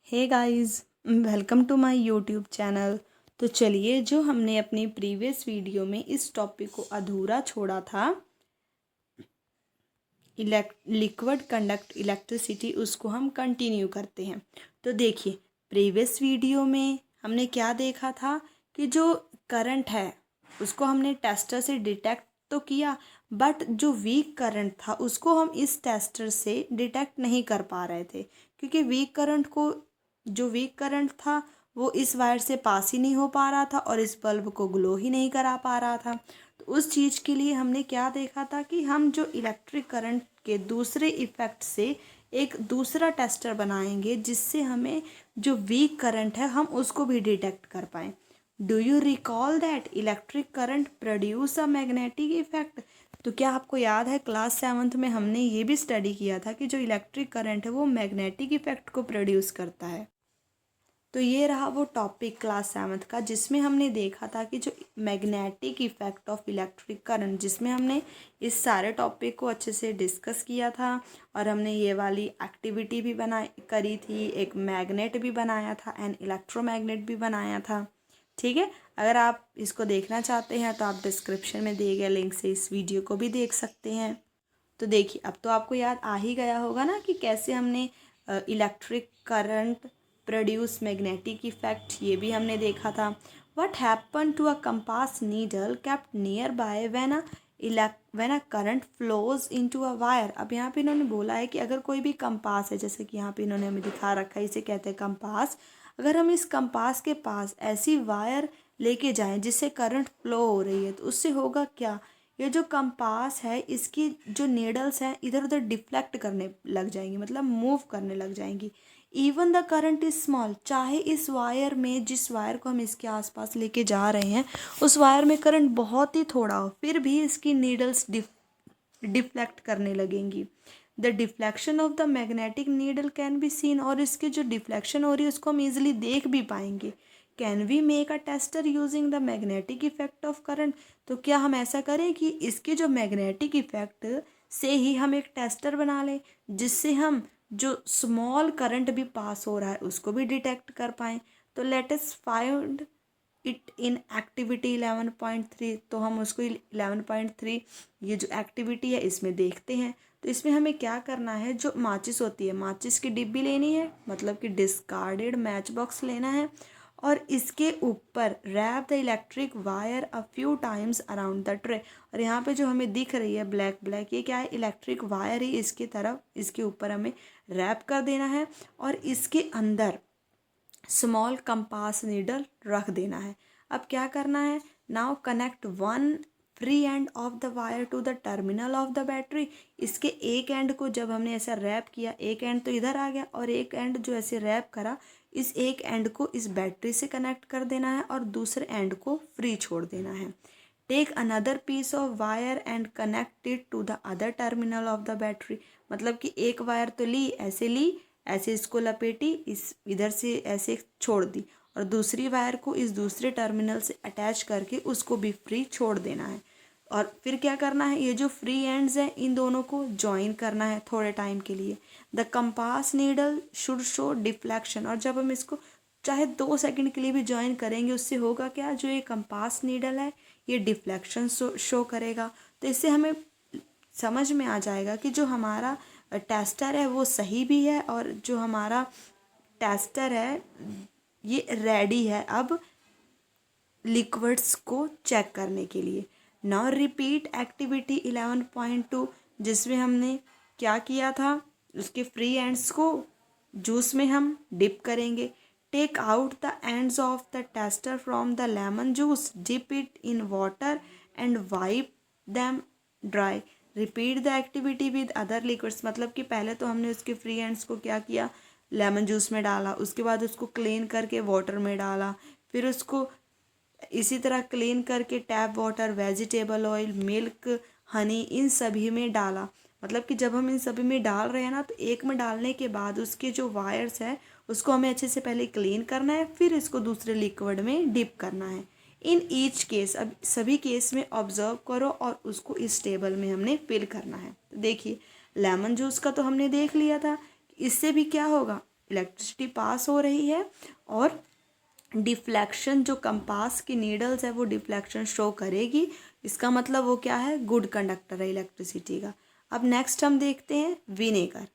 Hey guys, welcome to my YouTube channel. तो चलिए, जो हमने अपनी प्रीवियस वीडियो में इस टॉपिक को अधूरा छोड़ा था, लिक्विड कंडक्ट इलेक्ट्रिसिटी, उसको हम कंटिन्यू करते हैं। तो देखिए, प्रीवियस वीडियो में हमने क्या देखा था कि जो करंट है उसको हमने टेस्टर से डिटेक्ट तो किया, बट जो वीक करंट था उसको हम इस टेस्टर से डिटेक्ट नहीं कर पा रहे थे, क्योंकि जो वीक करंट था वो इस वायर से पास ही नहीं हो पा रहा था और इस बल्ब को ग्लो ही नहीं करा पा रहा था। तो उस चीज़ के लिए हमने क्या देखा था कि हम जो इलेक्ट्रिक करंट के दूसरे इफ़ेक्ट से एक दूसरा टेस्टर बनाएंगे, जिससे हमें जो वीक करंट है हम उसको भी डिटेक्ट कर पाएँ। Do you recall that electric current produce a magnetic effect? तो क्या आपको याद है, क्लास 7th में हमने ये भी स्टडी किया था कि जो इलेक्ट्रिक करंट है वो मैग्नेटिक इफेक्ट को प्रोड्यूस करता है। तो ये रहा वो टॉपिक क्लास 7th का, जिसमें हमने देखा था कि जो magnetic effect of electric current, जिसमें हमने इस सारे टॉपिक को अच्छे से डिस्कस किया था और हमने ये वाली एक्टिविटी भी करी थी, एक मैग्नेट भी बनाया था एंड इलेक्ट्रोमैग्नेट भी बनाया था। ठीक है, अगर आप इसको देखना चाहते हैं तो आप डिस्क्रिप्शन में दिए गए लिंक से इस वीडियो को भी देख सकते हैं। तो देखिए, अब तो आपको याद आ ही गया होगा ना कि कैसे हमने electric current produce magnetic effect, ये भी हमने देखा था। What happen to a compass needle kept nearby when a current flows into a wire. अब यहाँ पे इन्होंने बोला है कि अगर कोई भी कंपास है, जैसे कि यहाँ पे इन्होंने हमें दिखा रखा है, इसे कहते हैं कंपास। अगर हम इस कंपास के पास ऐसी वायर लेके जाएं जिससे करंट फ्लो हो रही है, तो उससे होगा क्या, ये जो कंपास है इसकी जो नीडल्स हैं इधर उधर डिफ्लेक्ट करने लग जाएंगी, मतलब मूव करने लग जाएंगी। Even the current is small, चाहे इस वायर में, जिस वायर को हम इसके आसपास लेके जा रहे हैं, उस वायर में करंट बहुत ही थोड़ा हो, फिर भी इसकी नीडल्स डिफ्लेक्ट करने लगेंगी। The deflection of the magnetic needle can be seen, और इसकी जो डिफ्लेक्शन हो रही है उसको हम इजिली देख भी पाएंगे। Can we make a tester using the magnetic effect of current? तो क्या हम ऐसा करें कि इसके जो मैग्नेटिक इफेक्ट से ही हम एक टेस्टर बना लें, जिससे हम जो स्मॉल करंट भी पास हो रहा है उसको भी डिटेक्ट कर पाएँ। तो let us find it in activity 11.3। तो हम उसको 11.3, ये जो एक्टिविटी है इसमें देखते हैं। तो इसमें हमें क्या करना है, जो माचिस होती है, माचिस की डिब्बी लेनी है, मतलब कि डिस्कार्डेड मैच बॉक्स लेना है, और इसके ऊपर wrap the electric wire a few times around the tray. और यहाँ पे जो हमें दिख रही है ब्लैक ब्लैक, ये क्या है, इलेक्ट्रिक वायर ही इसके तरफ, इसके ऊपर हमें रैप कर देना है और इसके अंदर स्मॉल कंपास नीडल रख देना है। अब क्या करना है, now connect one free end of the wire to the terminal of the battery. इसके एक एंड को जब हमने ऐसा रैप किया, एक एंड तो इधर आ गया और एक एंड जो ऐसे रैप करा, इस एक एंड को इस बैटरी से कनेक्ट कर देना है और दूसरे एंड को फ्री छोड़ देना है। Take another piece of wire and connect it to the other terminal of the battery. मतलब कि एक वायर तो ली, ऐसे इसको लपेटी, इस इधर से ऐसे छोड़ दी, और दूसरी वायर को इस दूसरे टर्मिनल से अटैच करके उसको भी फ्री छोड़ देना है। और फिर क्या करना है, ये जो फ्री एंड्स हैं इन दोनों को ज्वाइन करना है थोड़े टाइम के लिए। The compass needle should show deflection, और जब हम इसको चाहे 2 सेकंड के लिए भी ज्वाइन करेंगे, उससे होगा क्या, जो ये कंपास नीडल है ये डिफ्लेक्शन शो करेगा। तो इससे हमें समझ में आ जाएगा कि जो हमारा टेस्टर है वो सही भी है, और जो हमारा टेस्टर है ये रेडी है अब लिक्विड्स को चेक करने के लिए। नाउ रिपीट एक्टिविटी 11.2, जिसमें हमने क्या किया था, उसके फ्री एंड्स को जूस में हम डिप करेंगे। Take out the ends of the tester from the lemon juice, dip it in water and wipe them dry. Repeat the activity with other liquids, मतलब कि पहले तो हमने उसके फ्री एंड्स को क्या किया, लेमन जूस में डाला, उसके बाद उसको क्लीन करके वाटर में डाला, फिर उसको इसी तरह क्लीन करके tap water, vegetable oil, milk, honey, इन सभी में डाला। मतलब कि जब हम इन सभी में डाल रहे हैं ना, तो एक में डालने के बाद उसके जो वायर्स है उसको हमें अच्छे से पहले क्लीन करना है, फिर इसको दूसरे लिक्विड में डिप करना है। इन ईच केस, अब सभी केस में ऑब्जर्व करो और उसको इस टेबल में हमने फिल करना है। तो देखिए, लेमन जूस का तो हमने देख लिया था, इससे भी क्या होगा, इलेक्ट्रिसिटी पास हो रही है और डिफ्लेक्शन जो कंपास की नीडल्स है वो डिफ्लेक्शन शो करेगी। इसका मतलब वो क्या है, गुड कंडक्टर है इलेक्ट्रिसिटी का। अब नेक्स्ट हम देखते हैं विनेगर।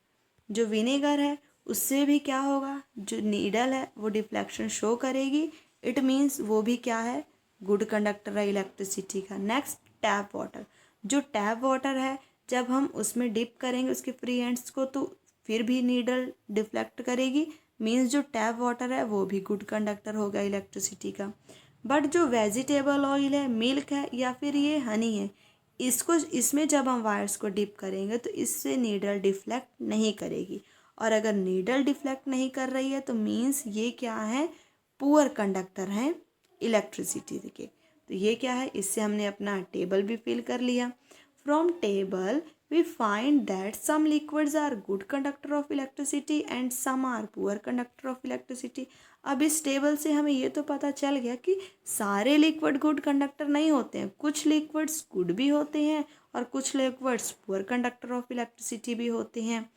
जो विनेगर है उससे भी क्या होगा, जो नीडल है वो डिफ्लेक्शन शो करेगी। इट मीन्स वो भी क्या है, गुड कंडक्टर है इलेक्ट्रिसिटी का। Next tap water. जो टैप वाटर है जब हम उसमें डिप करेंगे उसके फ्री एंड्स को तो फिर भी नीडल डिफ्लेक्ट करेगी। मीन्स जो टैप वाटर है वो भी गुड कंडक्टर होगा इलेक्ट्रिसिटी का। बट जो वेजिटेबल ऑयल है, मिल्क है या फिर ये हनी है, इसमें जब हम वायर्स को डिप करेंगे तो इससे नीडल डिफ्लेक्ट नहीं करेगी। और अगर नीडल डिफ्लेक्ट नहीं कर रही है तो मीन्स ये क्या है, पुअर कंडक्टर हैं इलेक्ट्रिसिटी के। तो ये क्या है, इससे हमने अपना टेबल भी फिल कर लिया। From table we find that some liquids are good conductor of electricity and some are poor conductor of electricity। अब इस टेबल से हमें ये तो पता चल गया कि सारे लिक्विड गुड कंडक्टर नहीं होते हैं, कुछ लिक्विड्स गुड भी होते हैं और कुछ liquids poor conductor of electricity भी होते हैं।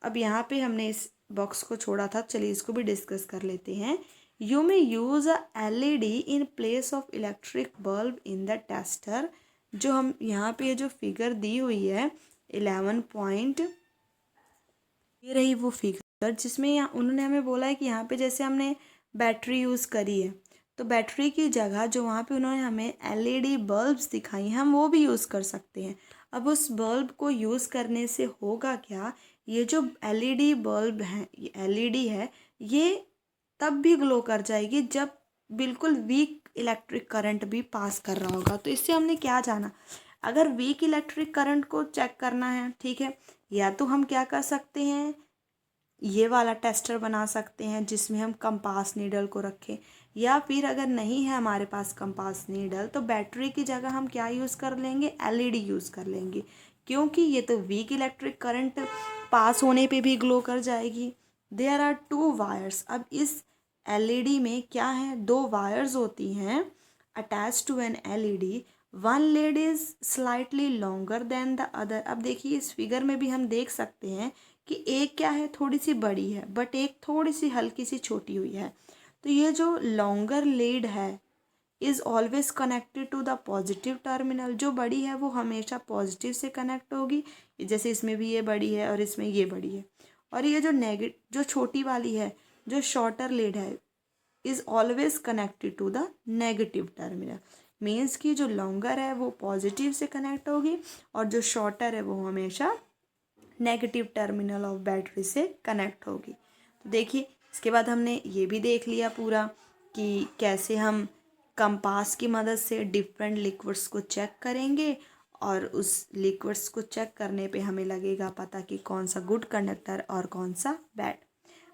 अब यहाँ पे हमने इस बॉक्स को छोड़ा था, चलिए इसको भी डिस्कस कर लेते हैं। You may use a LED in place of electric bulb in the tester. जो हम यहाँ पे जो फिगर दी हुई है 11 पॉइंट, ये रही वो फिगर जिसमें यहाँ उन्होंने हमें बोला है कि यहाँ पे जैसे हमने बैटरी यूज़ करी है तो बैटरी की जगह जो वहाँ पे उन्होंने हमें LED बल्ब्स दिखाई हैं हम वो भी यूज़ कर सकते हैं। अब उस बल्ब को यूज़ करने से होगा क्या, ये जो LED बल्ब है, ये LED है, ये तब भी ग्लो कर जाएगी जब बिल्कुल वीक इलेक्ट्रिक करंट भी पास कर रहा होगा। तो इससे हमने क्या जाना, अगर वीक इलेक्ट्रिक करंट को चेक करना है, ठीक है, या तो हम क्या कर सकते हैं, ये वाला टेस्टर बना सकते हैं जिसमें हम कंपास नीडल को रखें, या फिर अगर नहीं है हमारे पास कंपास नीडल तो बैटरी की जगह हम क्या यूज़ कर लेंगे, LED यूज़ कर लेंगे, क्योंकि ये तो वीक इलेक्ट्रिक करंट पास होने पे भी ग्लो कर जाएगी। There are 2 wires. अब इस LED में क्या है, 2 वायर्स होती हैं attach to an LED। One lead is slightly longer than the other. अब देखिए इस फिगर में भी हम देख सकते हैं कि एक क्या है, थोड़ी सी बड़ी है बट एक थोड़ी सी हल्की सी छोटी हुई है। तो ये जो लॉन्गर लीड है is always connected to the positive terminal. जो बड़ी है वो हमेशा पॉजिटिव से कनेक्ट होगी, जैसे इसमें भी ये बड़ी है और इसमें ये बड़ी है। और ये जो छोटी वाली है, जो शॉर्टर लीड है, is always connected to the negative terminal. Means कि जो लॉन्गर है वो पॉजिटिव से कनेक्ट होगी और जो शॉर्टर है वो हमेशा नेगेटिव टर्मिनल ऑफ बैटरी से कनेक्ट होगी। तो देखिए इसके बाद हमने ये भी देख लिया पूरा कि कैसे हम कंपास की मदद से डिफरेंट लिक्विड्स को चेक करेंगे और उस लिक्विड्स को चेक करने पे हमें लगेगा पता कि कौन सा गुड कंडक्टर और कौन सा बैड।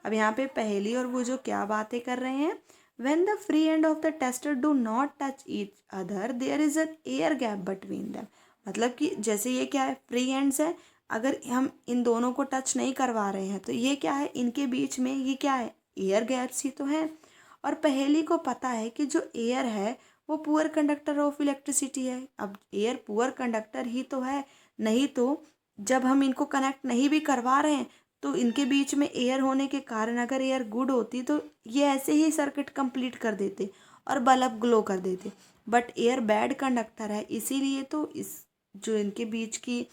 अब यहाँ पे पहली और वो जो क्या बातें कर रहे हैं, when the free end of the tester do not touch each other there is an air gap between them। मतलब कि जैसे ये क्या है, फ्री एंड्स है, अगर हम इन दोनों को टच नहीं करवा रहे हैं तो ये क्या है, इनके बीच में ये क्या है, एयर गैप्स ही तो है। और पहेली को पता है कि जो एयर है वो पुअर कंडक्टर ऑफ इलेक्ट्रिसिटी है। अब एयर पुअर कंडक्टर ही तो है, नहीं तो जब हम इनको कनेक्ट नहीं भी करवा रहे हैं तो इनके बीच में एयर होने के कारण अगर एयर गुड होती तो ये ऐसे ही सर्किट कंप्लीट कर देते और बल्ब ग्लो कर देते। बट एयर बैड कंडक्टर है, इसीलिए तो इस जो इनके बीच की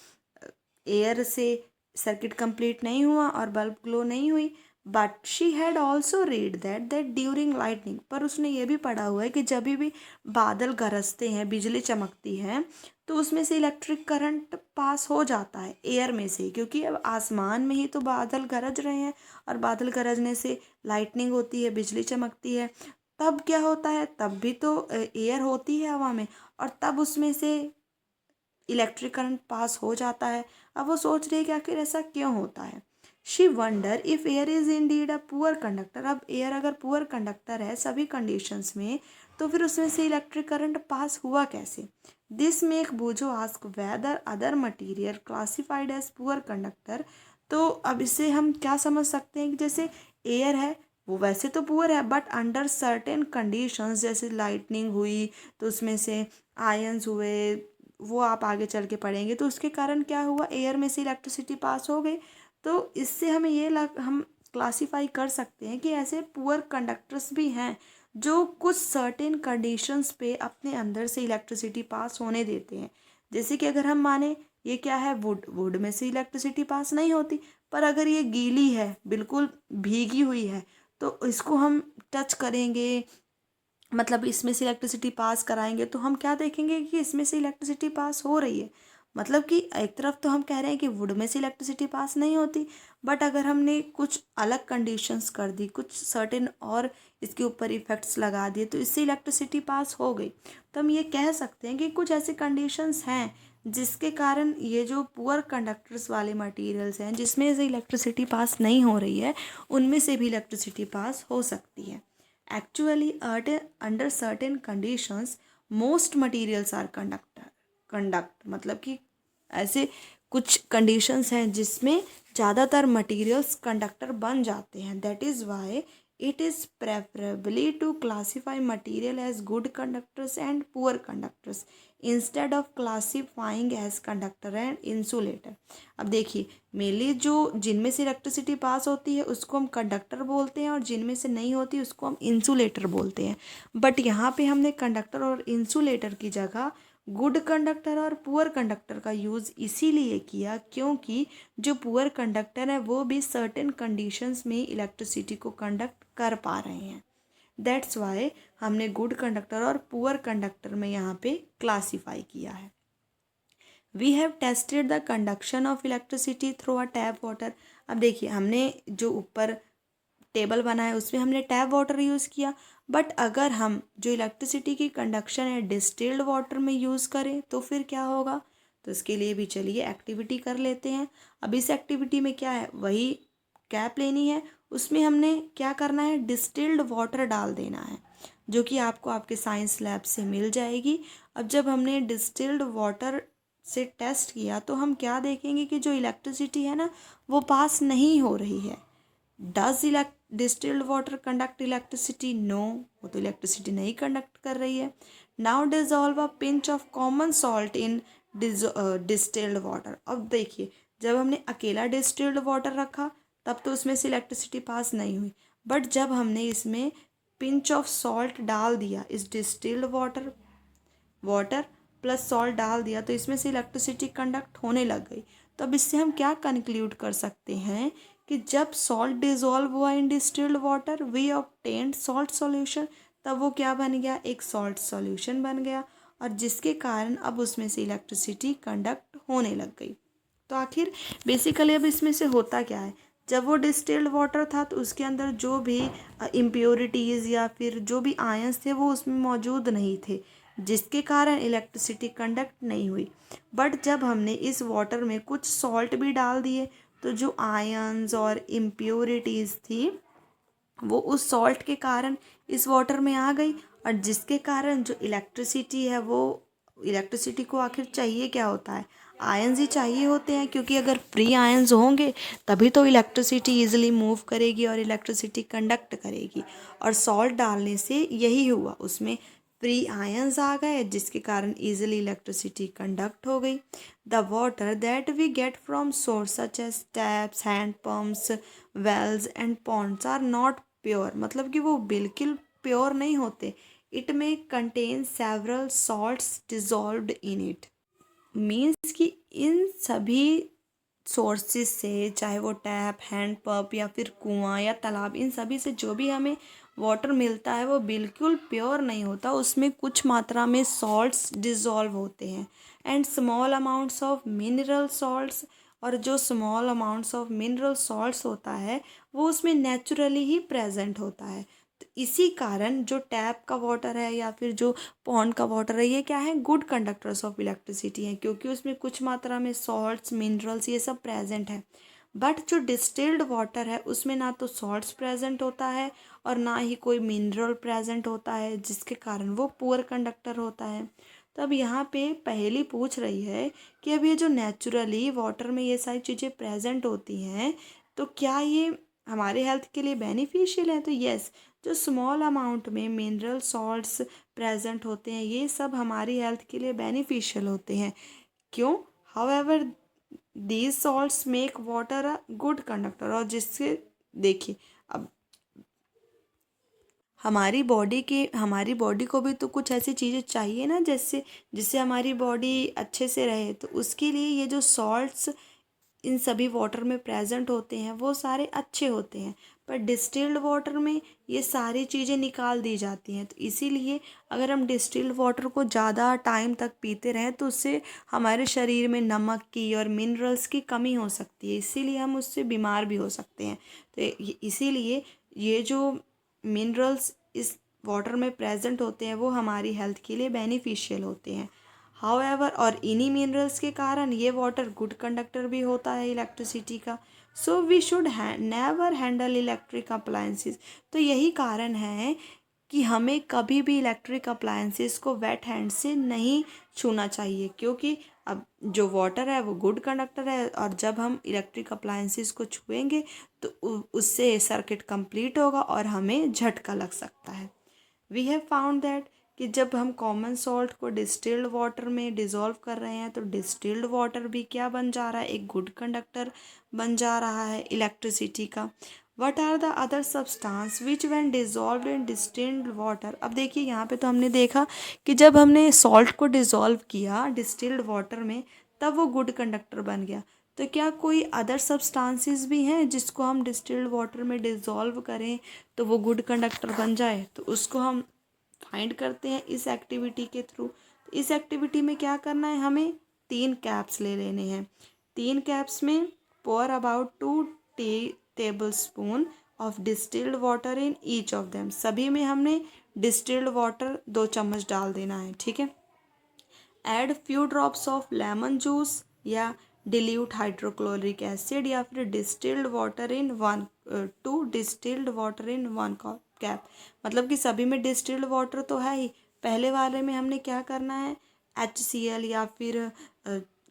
एयर से सर्किट कंप्लीट नहीं हुआ और बल्ब ग्लो नहीं हुई। But she had also read that during lightning. पर उसने ये भी पढ़ा हुआ है कि जब भी बादल गरजते हैं, बिजली चमकती है, तो उसमें से इलेक्ट्रिक करंट पास हो जाता है एयर में से, क्योंकि अब आसमान में ही तो बादल गरज रहे हैं और बादल गरजने से लाइटनिंग होती है, बिजली चमकती है। तब क्या होता है, तब भी तो एयर होती है हवा में और तब उसमें से इलेक्ट्रिक करंट पास हो जाता है। अब वो सोच रही है कि आखिर ऐसा क्यों होता है। She wonder if air is indeed a poor conductor. अब एयर अगर पुअर कंडक्टर है सभी कंडीशंस में तो फिर उसमें से इलेक्ट्रिक करंट पास हुआ कैसे। दिस मेक बूझो ask whether other material classified as poor conductor. तो अब इससे हम क्या समझ सकते हैं कि जैसे एयर है वो वैसे तो पुअर है बट अंडर सर्टेन कंडीशंस, जैसे लाइटनिंग हुई तो उसमें से आयंस हुए, वो आप आगे चल के पढ़ेंगे, तो उसके कारण क्या हुआ, एयर में से इलेक्ट्रिसिटी पास हो गई। तो इससे हमें हम क्लासीफाई कर सकते हैं कि ऐसे पुअर कंडक्टर्स भी हैं जो कुछ सर्टेन कंडीशंस पे अपने अंदर से इलेक्ट्रिसिटी पास होने देते हैं। जैसे कि अगर हम माने ये क्या है, वुड में से इलेक्ट्रिसिटी पास नहीं होती, पर अगर ये गीली है, बिल्कुल भीगी हुई है, तो इसको हम टच करेंगे, मतलब इसमें से इलेक्ट्रिसिटी पास कराएंगे, तो हम क्या देखेंगे कि इसमें से इलेक्ट्रिसिटी पास हो रही है। मतलब कि एक तरफ तो हम कह रहे हैं कि वुड में से इलेक्ट्रिसिटी पास नहीं होती, बट अगर हमने कुछ अलग कंडीशंस कर दी, कुछ सर्टेन और इसके ऊपर इफेक्ट्स लगा दिए, तो इससे इलेक्ट्रिसिटी पास हो गई। तो हम ये कह सकते हैं कि कुछ ऐसे कंडीशंस हैं जिसके कारण ये जो पुअर कंडक्टर्स वाले मटेरियल्स हैं जिसमें से इलेक्ट्रिसिटी पास नहीं हो रही है, उनमें से भी इलेक्ट्रिसिटी पास हो सकती है। Actually, under certain conditions, most materials are conduct मतलब कि ऐसे कुछ conditions हैं जिसमें ज़्यादातर materials कंडक्टर बन जाते हैं। That is why it is preferably to classify material as good conductors and poor conductors instead of classifying as conductor and insulator। अब देखिए, मेनली जो जिनमें से इलेक्ट्रिसिटी पास होती है उसको हम कंडक्टर बोलते हैं और जिनमें से नहीं होती उसको हम इंसुलेटर बोलते हैं। बट यहाँ पे हमने कंडक्टर और इंसुलेटर की जगह गुड कंडक्टर और पुअर कंडक्टर का यूज़ इसीलिए किया क्योंकि जो पुअर कंडक्टर है वो भी सर्टेन कंडीशंस में इलेक्ट्रिसिटी को कंडक्ट कर पा रहे हैं। दैट्स वाई हमने गुड कंडक्टर और पुअर कंडक्टर में यहाँ पे क्लासीफाई किया है। We have tested the conduction of electricity through a tap water. अब देखिए, हमने जो ऊपर टेबल बना है उसमें हमने टैप वाटर यूज़ किया, बट अगर हम जो इलेक्ट्रिसिटी की कंडक्शन है डिस्टिल्ड वाटर में यूज़ करें तो फिर क्या होगा। तो इसके लिए भी चलिए एक्टिविटी कर लेते हैं। अब इस एक्टिविटी में क्या है, वही कैप लेनी है, उसमें हमने क्या करना है, डिस्टिल्ड वाटर डाल देना है, जो कि आपको आपके साइंस लैब से मिल जाएगी। अब जब हमने डिस्टिल्ड वाटर से टेस्ट किया तो हम क्या देखेंगे कि जो इलेक्ट्रिसिटी है ना वो पास नहीं हो रही है। Does distilled water conduct electricity? No, वो तो इलेक्ट्रिसिटी नहीं कंडक्ट कर रही है। Now dissolve a pinch of common salt in distilled water. अब देखिए, जब हमने अकेला डिस्टिल्ड वाटर रखा तब तो उसमें से इलेक्ट्रिसिटी पास नहीं हुई, बट जब हमने इसमें पिंच ऑफ सॉल्ट डाल दिया, इस डिस्टिल्ड वाटर प्लस सॉल्ट डाल दिया, तो इसमें से इलेक्ट्रिसिटी कंडक्ट होने लग गई। तो अब इससे हम क्या कंक्लूड कर सकते हैं कि जब सॉल्ट डिजॉल्व हुआ in distilled water we obtained salt solution, तब वो क्या बन गया, एक सॉल्ट सॉल्यूशन बन गया, और जिसके कारण अब उसमें से इलेक्ट्रिसिटी कंडक्ट होने लग गई। तो आखिर बेसिकली अब इसमें से होता क्या है, जब वो डिस्टिल्ड वाटर था तो उसके अंदर जो भी इम्प्योरिटीज़ या फिर जो भी आयंस थे वो उसमें मौजूद नहीं थे, जिसके कारण इलेक्ट्रिसिटी कंडक्ट नहीं हुई। बट जब हमने इस वाटर में कुछ सॉल्ट भी डाल दिए तो जो आयंस और इम्प्योरिटीज़ थी वो उस सॉल्ट के कारण इस वाटर में आ गई, और जिसके कारण जो इलेक्ट्रिसिटी है वो इलेक्ट्रिसिटी को आखिर चाहिए क्या होता है, आयंस ही चाहिए होते हैं, क्योंकि अगर फ्री आयंस होंगे तभी तो इलेक्ट्रिसिटी इजीली मूव करेगी और इलेक्ट्रिसिटी कंडक्ट करेगी। और सॉल्ट डालने से यही हुआ, उसमें फ्री आयंस आ गए जिसके कारण इजीली इलेक्ट्रिसिटी कंडक्ट हो गई। The water that we get from source such as taps, hand pumps, wells and ponds are not pure. मतलब कि वो बिल्कुल प्योर नहीं होते। इट में contain several salts dissolved in it. Means कि इन सभी सोर्सेज से, चाहे वो टैप, हैंड पंप या फिर कुआं या तालाब, इन सभी से जो भी हमें वाटर मिलता है वो बिल्कुल प्योर नहीं होता, उसमें कुछ मात्रा में सॉल्ट्स डिज़ोल्व होते हैं and small amounts of mineral salts. और जो small amounts of mineral salts होता है वो उसमें नेचुरली ही प्रेजेंट होता है। तो इसी कारण जो टैप का वाटर है या फिर जो पॉन्ड का वाटर है ये क्या है, गुड कंडक्टर्स ऑफ इलेक्ट्रिसिटी हैं, क्योंकि उसमें कुछ मात्रा में सॉल्ट्स, मिनरल्स ये सब प्रेजेंट है। बट जो डिस्टिल्ड वाटर है उसमें ना तो सॉल्ट्स प्रेजेंट होता है और ना ही कोई मिनरल प्रेजेंट होता है, जिसके कारण वो पुअर कंडक्टर होता है। तो अब यहाँ पे पहेली पूछ रही है कि अब ये जो नेचुरली वाटर में ये सारी चीज़ें प्रेजेंट होती हैं तो क्या ये हमारे हेल्थ के लिए बेनिफिशियल है? तो यस, जो स्मॉल अमाउंट में मिनरल सॉल्ट्स प्रेजेंट होते हैं ये सब हमारी हेल्थ के लिए बेनिफिशियल होते हैं। क्यों? However these salts make water a good conductor, और जिससे देखिए अब हमारी बॉडी को भी तो कुछ ऐसी चीज़ें चाहिए ना, जिससे हमारी बॉडी अच्छे से रहे। तो उसके लिए ये जो सॉल्ट्स इन सभी वाटर में प्रेजेंट होते हैं वो सारे अच्छे होते हैं, पर डिस्टिल्ड वाटर में ये सारी चीज़ें निकाल दी जाती हैं। तो इसीलिए अगर हम डिस्टिल्ड वाटर को ज़्यादा टाइम तक पीते रहें तो उससे हमारे शरीर में नमक की और मिनरल्स की कमी हो सकती है, इसीलिए हम उससे बीमार भी हो सकते हैं। तो इसीलिए ये जो मिनरल्स इस वाटर में प्रेजेंट होते हैं वो हमारी हेल्थ के लिए बेनिफिशियल होते हैं। हाउएवर और इन्हीं मिनरल्स के कारण ये वाटर गुड कंडक्टर भी होता है इलेक्ट्रिसिटी का। So we should never handle electric appliances. तो यही कारण है कि हमें कभी भी इलेक्ट्रिक अप्लायंसेस को वेट हैंड से नहीं छूना चाहिए, क्योंकि अब जो वाटर है वो गुड कंडक्टर है, और जब हम इलेक्ट्रिक अप्लायंसेस को छुएंगे तो उससे सर्किट कंप्लीट होगा और हमें झटका लग सकता है। वी हैव फाउंड दैट कि जब हम कॉमन सॉल्ट को डिस्टिल्ड वाटर में डिज़ोल्व कर रहे हैं तो डिस्टिल्ड वाटर भी क्या बन जा रहा है, एक गुड कंडक्टर बन जा रहा है इलेक्ट्रिसिटी का। What are the other substance which when dissolve in distilled water. अब देखिए यहाँ पे तो हमने देखा कि जब हमने सॉल्ट को डिज़ोल्व किया डिस्टिल्ड वाटर में तब वो गुड कंडक्टर बन गया। तो क्या कोई अदर सब्सटेंसेस भी हैं जिसको हम डिस्टिल्ड वाटर में डिज़ोल्व करें तो वो गुड कंडक्टर बन जाए? तो उसको हम फाइंड करते हैं इस एक्टिविटी के थ्रू। इस एक्टिविटी में क्या करना है, हमें 3 कैप्स ले लेने हैं। 3 कैप्स में pour about 2 tablespoon of distilled water in each of them. सभी में हमने डिस्टिल्ड वाटर 2 चम्मच डाल देना है, ठीक है। Add few drops of lemon juice या डिल्यूट हाइड्रोक्लोरिक एसिड या फिर डिस्टिल्ड वाटर इन 1 कैप। मतलब कि सभी में डिस्टिल्ड वाटर तो है ही। पहले वाले में हमने क्या करना है, HCl या फिर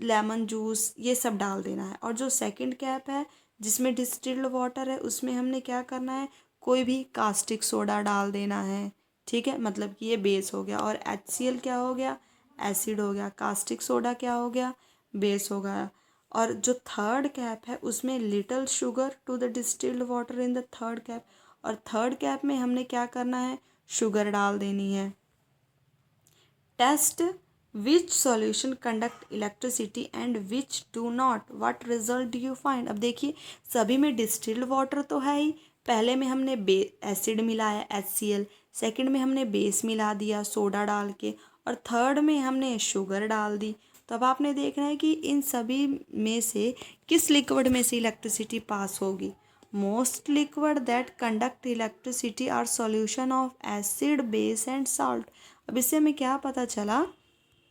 लेमन जूस ये सब डाल देना है। और जो सेकंड कैप है जिसमें डिस्टिल्ड वाटर है उसमें हमने क्या करना है, कोई भी कास्टिक सोडा डाल देना है, ठीक है। मतलब कि ये बेस हो गया, और HCl क्या हो गया, एसिड हो गया। कास्टिक सोडा क्या हो गया, बेस हो गया। और जो थर्ड कैप है उसमें little sugar to the distilled water in the third cap. और थर्ड कैप में हमने क्या करना है, शुगर डाल देनी है। Test which solution conduct electricity and which do not, what result do you find. अब देखिए सभी में डिस्टिल्ड वाटर तो है ही। पहले में हमने एसिड मिलाया HCl, सेकंड में हमने बेस मिला दिया सोडा डाल के, और थर्ड में हमने शुगर डाल दी। तो अब आपने देखना है कि इन सभी में से किस लिक्विड में से इलेक्ट्रिसिटी पास होगी। Most liquid that conduct electricity are solution of acid base and salt. अब इससे हमें क्या पता चला,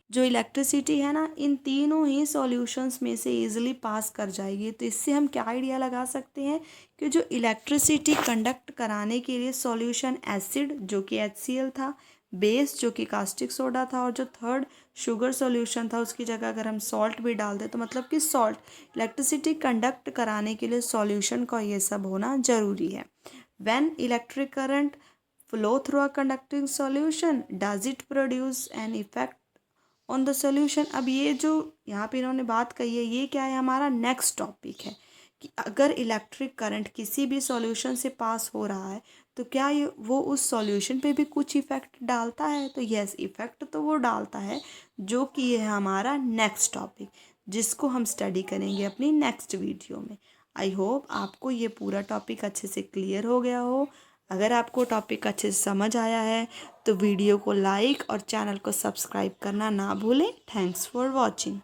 जो इलेक्ट्रिसिटी है ना इन तीनों ही सॉल्यूशंस में से इजीली पास कर जाएगी। तो इससे हम क्या आइडिया लगा सकते हैं कि जो इलेक्ट्रिसिटी कंडक्ट कराने के लिए सॉल्यूशन एसिड जो कि HCl था, बेस जो कि कास्टिक सोडा था, और जो थर्ड शुगर सॉल्यूशन था उसकी जगह अगर हम सॉल्ट भी डाल दें तो मतलब कि सॉल्ट इलेक्ट्रिसिटी कंडक्ट कराने के लिए सॉल्यूशन का ये सब होना ज़रूरी है। When electric current flow through a conducting solution does it produce an effect on the solution. अब ये जो यहाँ पे इन्होंने बात कही है ये क्या है, हमारा नेक्स्ट टॉपिक है कि अगर इलेक्ट्रिक करंट किसी भी सॉल्यूशन से पास हो रहा है तो क्या ये वो उस सॉल्यूशन पे भी कुछ इफ़ेक्ट डालता है। तो यस, इफ़ेक्ट तो वो डालता है, जो कि ये है हमारा नेक्स्ट टॉपिक जिसको हम स्टडी करेंगे अपनी नेक्स्ट वीडियो में। आई होप आपको ये पूरा टॉपिक अच्छे से क्लियर हो गया हो। अगर आपको टॉपिक अच्छे से समझ आया है तो वीडियो को लाइक और चैनल को सब्सक्राइब करना ना भूलें। Thanks for watching.